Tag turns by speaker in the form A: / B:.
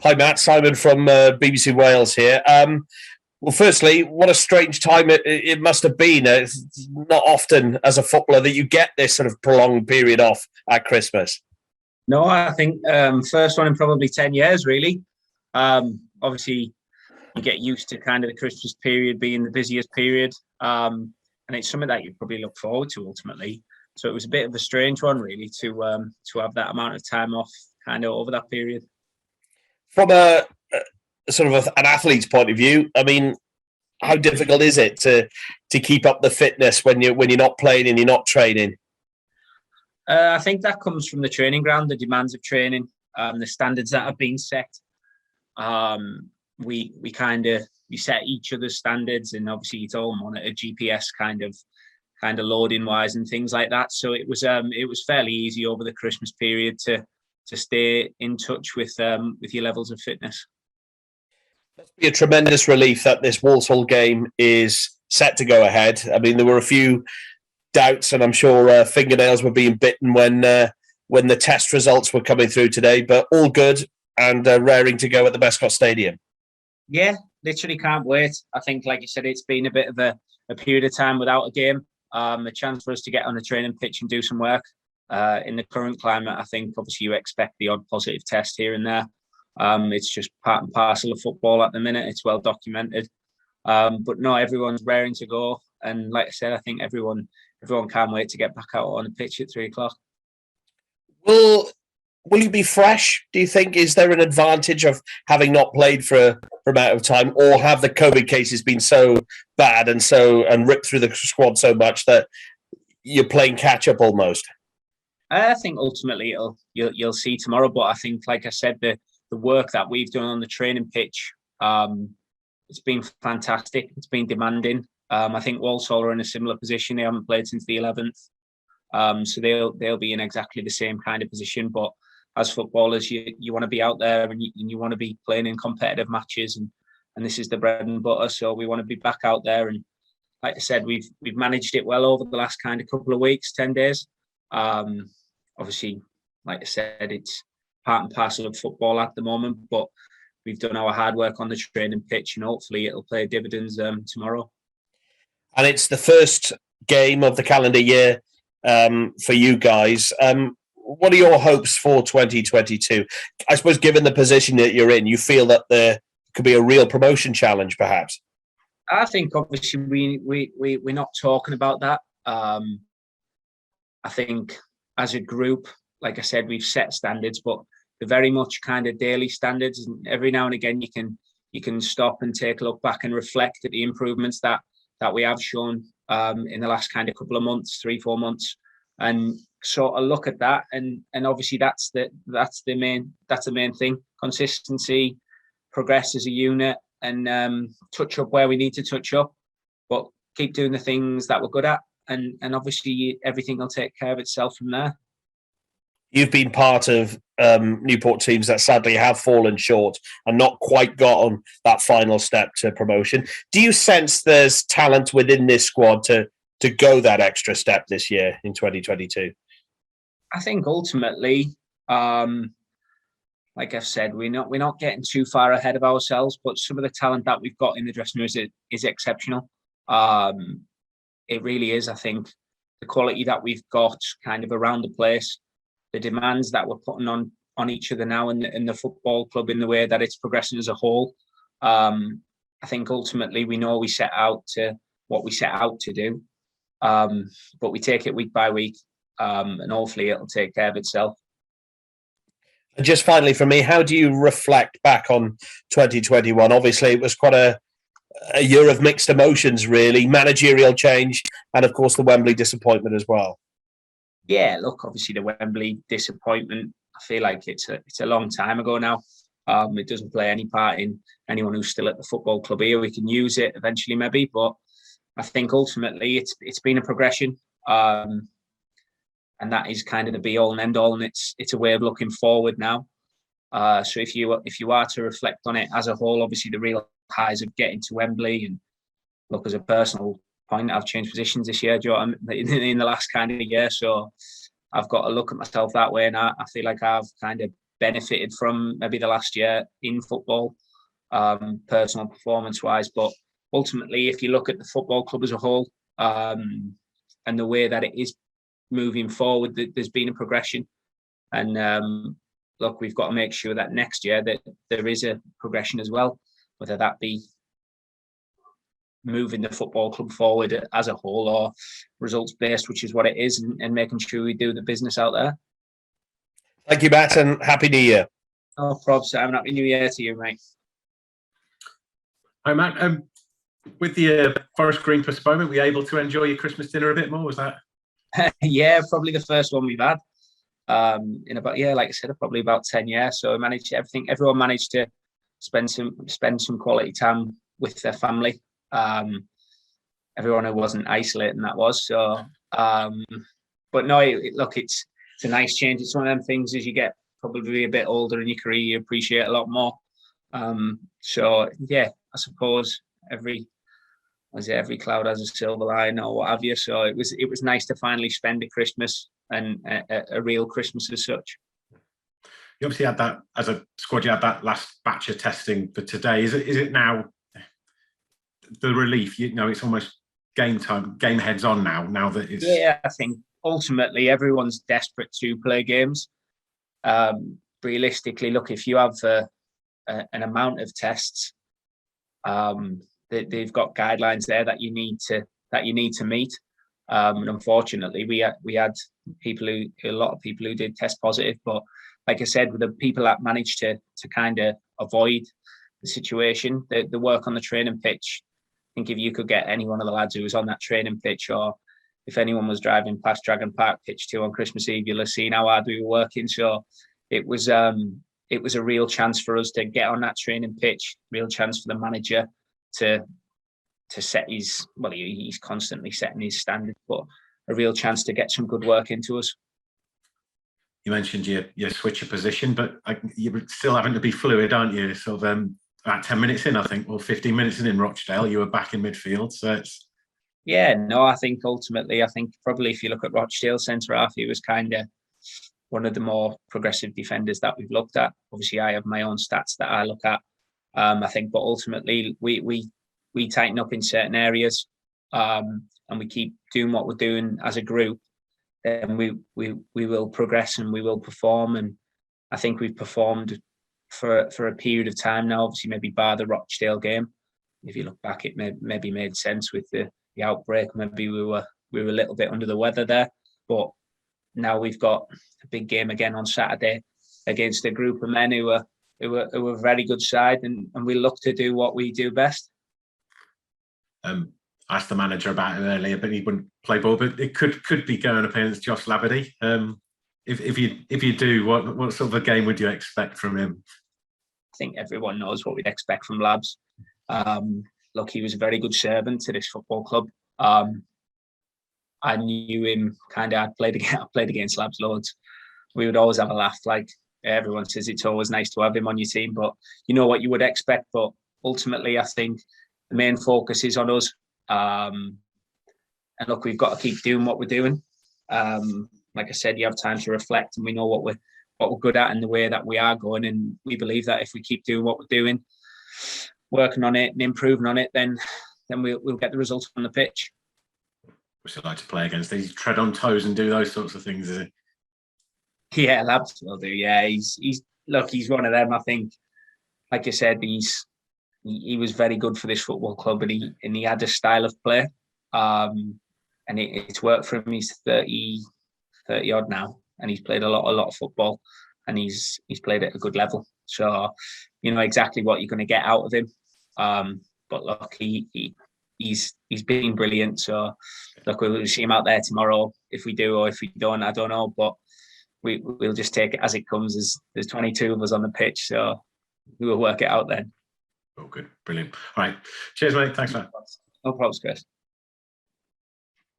A: Hi, Matt. Simon from BBC Wales here. Well, firstly, what a strange time it must have been. It's not often as a footballer that you get this sort of prolonged period off at Christmas.
B: No, I think first one in probably 10 years, really. Obviously, you get used to kind of the Christmas period being the busiest period. And it's something that you probably look forward to ultimately. So it was a bit of a strange one, really, to have that amount of time off kind of over that period.
A: From a sort of an athlete's point of view, I mean, how difficult is it to keep up the fitness when you're not playing and you're not training?
B: I think that comes from the training ground, the demands of training, the standards that have been set. We set each other's standards, and obviously it's all monitored, GPS kind of loading wise and things like that. So it was fairly easy over the Christmas period to stay in touch with your levels of fitness.
A: Must be a tremendous relief that this Walsall game is set to go ahead. I mean, there were a few doubts, and I'm sure fingernails were being bitten when the test results were coming through today. But all good and raring to go at the Bescot Stadium.
B: Yeah, literally can't wait. I think, like you said, it's been a bit of a period of time without a game. A chance for us to get on a training pitch and do some work. In the current climate, I think obviously you expect the odd positive test here and there. It's just part and parcel of football at the minute. It's well documented. But no, everyone's raring to go. And like I said, I think everyone can't wait to get back out on the pitch at 3:00.
A: Will you be fresh, do you think? Is there an advantage of having not played for an amount of time, or have the COVID cases been so bad and ripped through the squad so much that you're playing catch up almost?
B: I think ultimately you'll see tomorrow. But I think, like I said, the work that we've done on the training pitch, it's been fantastic. It's been demanding. I think Walsall are in a similar position. They haven't played since the 11th, so they'll be in exactly the same kind of position. But as footballers, you want to be out there and you want to be playing in competitive matches, and this is the bread and butter. So we want to be back out there. And like I said, we've managed it well over the last kind of couple of weeks, 10 days. Obviously, like I said, it's part and parcel of football at the moment, but we've done our hard work on the training pitch, and hopefully it'll pay dividends tomorrow.
A: And it's the first game of the calendar year for you guys. What are your hopes for 2022? I suppose, given the position that you're in, you feel that there could be a real promotion challenge, perhaps?
B: I think obviously we're not talking about that. I think as a group, like I said, we've set standards, but they're very much kind of daily standards. And every now and again, you can stop and take a look back and reflect at the improvements that we have shown in the last kind of couple of months, 3-4 months, and sort of look at that. And obviously that's the main thing: consistency, progress as a unit, and touch up where we need to touch up, but keep doing the things that we're good at. And obviously everything will take care of itself from there.
A: You've been part of Newport teams that sadly have fallen short and not quite got on that final step to promotion. Do you sense there's talent within this squad to go that extra step this year in 2022?
B: I think ultimately, like I've said, we're not getting too far ahead of ourselves, but some of the talent that we've got in the dressing room is exceptional. It really is. I think the quality that we've got kind of around the place, the demands that we're putting on each other now in the football club, in the way that it's progressing as a whole. I think ultimately we know we set out to what we set out to do, but we take it week by week, and hopefully it'll take care of itself.
A: And just finally for me, how do you reflect back on 2021? Obviously, it was quite a year of mixed emotions, really. Managerial change and, of course, the Wembley disappointment as well.
B: Yeah, look, obviously the Wembley disappointment, I feel like it's a long time ago now. It doesn't play any part in anyone who's still at the football club here. We can use it eventually maybe, but I think ultimately it's been a progression. And that is kind of the be all and end all, and it's a way of looking forward now. So if you are to reflect on it as a whole, obviously the real highs of getting to Wembley, and look, as a personal point, I've changed positions this year, in the last kind of year, so I've got to look at myself that way, and I feel like I've kind of benefited from maybe the last year in football, personal performance-wise. But ultimately, if you look at the football club as a whole, and the way that it is moving forward, there's been a progression. And look, we've got to make sure that next year that there is a progression as well, whether that be moving the football club forward as a whole or results based, which is what it is, and making sure we do the business out there.
A: Thank you, Matt, and Happy New Year.
B: No problem, Sam. Happy New Year to you, mate.
C: Hi, Matt. With the Forest Green postponement, were you able to enjoy your Christmas dinner a bit more? Was that?
B: Yeah, probably the first one we've had in about, like I said, probably about 10 years. So I managed everything. Everyone managed to spend some quality time with their family. Everyone who wasn't isolating, that was. So, but no, look, it's a nice change. It's one of them things as you get probably a bit older in your career, you appreciate a lot more. So yeah, I suppose every cloud has a silver line or what have you. So it was nice to finally spend a Christmas and a real Christmas as such.
C: You obviously had that as a squad. You had that last batch of testing for today. Is it now the relief? It's almost game time, game heads on now. Now that it's
B: I think ultimately everyone's desperate to play games. Realistically, look, if you have an amount of tests, they've got guidelines there that you need to meet. And unfortunately, we had a lot of people who did test positive. But like I said, with the people that managed to kind of avoid the situation, the work on the training pitch. I think if you could get any one of the lads who was on that training pitch, or if anyone was driving past Dragon Park Pitch 2 on Christmas Eve, you'll have seen how hard we were working. So it was a real chance for us to get on that training pitch, real chance for the manager to set his, he's constantly setting his standard, but a real chance to get some good work into us.
C: You mentioned your switch of position, but you're still having to be fluid, aren't you? Sort of about 10 minutes in, I think, or 15 minutes in Rochdale, you were back in midfield. So it's...
B: Yeah, no, I think ultimately, probably if you look at Rochdale centre half, he was kind of one of the more progressive defenders that we've looked at. Obviously, I have my own stats that I look at. I think, but ultimately, we tighten up in certain areas, and we keep doing what we're doing as a group. Then we will progress and we will perform. And I think we've performed for a period of time now. Obviously, maybe bar the Rochdale game. If you look back, it maybe made sense with the outbreak. Maybe we were a little bit under the weather there, but now we've got a big game again on Saturday against a group of men who are a very good side, and we look to do what we do best.
C: I asked the manager about it earlier, but he wouldn't play ball. But it could be going up against Josh Labadie. If you do, what sort of a game would you expect from him?
B: I think everyone knows what we'd expect from Labs. Look, he was a very good servant to this football club. I knew him kind of. I played against Labs loads. We would always have a laugh. Like everyone says, it's always nice to have him on your team, but you know what you would expect. But ultimately, I think the main focus is on us. And look, we've got to keep doing what we're doing. Like I said, you have time to reflect, and we know what we're good at and the way that we are going. And we believe that if we keep doing what we're doing, working on it and improving on it, then we'll get the results on the pitch.
C: What's it like to play against these, tread on toes and do those sorts of things, is it?
B: Yeah, Labs will do. Yeah, he's one of them. I think, like I said, he was very good for this football club, and he had a style of play, and it's worked for him. He's 30 odd now, and he's played a lot of football, and he's played at a good level. So you know exactly what you're going to get out of him. But look, he's been brilliant. So look, we'll see him out there tomorrow. If we do or if we don't, I don't know. But we'll just take it as it comes. There's 22 of us on the pitch, so we will work it out then.
C: Oh, good, brilliant. All right, cheers, mate. Thanks, man.
B: No problems, Chris.